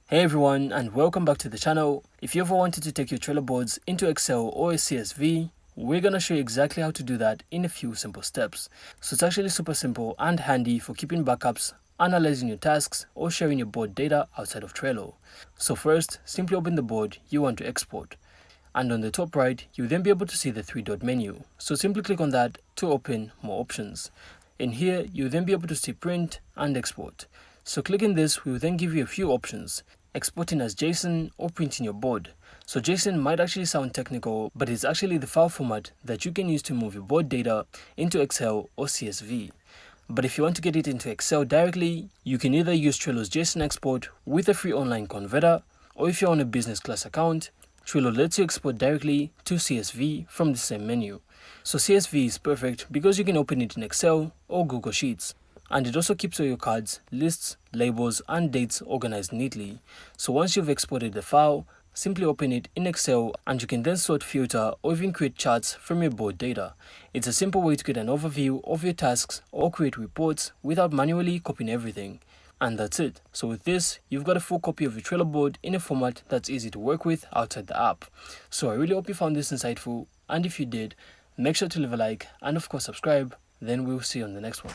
Hey everyone, and welcome back to the channel. If you ever wanted to take your Trello boards into Excel or a CSV, we're going to show you exactly how to do that in a few simple steps. So it's actually super simple and handy for keeping backups, analyzing your tasks, or sharing your board data outside of Trello. So first, simply open the board you want to export. And on the top right, you'll then be able to see the three-dot menu. So simply click on that to open more options. In here, you'll then be able to see print and export. So clicking this will then give you a few options, exporting as JSON or printing your board. So JSON might actually sound technical, but it's actually the file format that you can use to move your board data into Excel or CSV. But if you want to get it into Excel directly, you can either use Trello's JSON export with a free online converter, or if you're on a business class account, Trello lets you export directly to CSV from the same menu. So CSV is perfect because you can open it in Excel or Google Sheets. And it also keeps all your cards, lists, labels, and dates organized neatly. So once you've exported the file, simply open it in Excel and you can then sort, filter, or even create charts from your board data. It's a simple way to get an overview of your tasks or create reports without manually copying everything. And that's it. So with this, you've got a full copy of your Trello board in a format that's easy to work with outside the app. So I really hope you found this insightful, and if you did, make sure to leave a like and of course subscribe. Then we'll see you on the next one.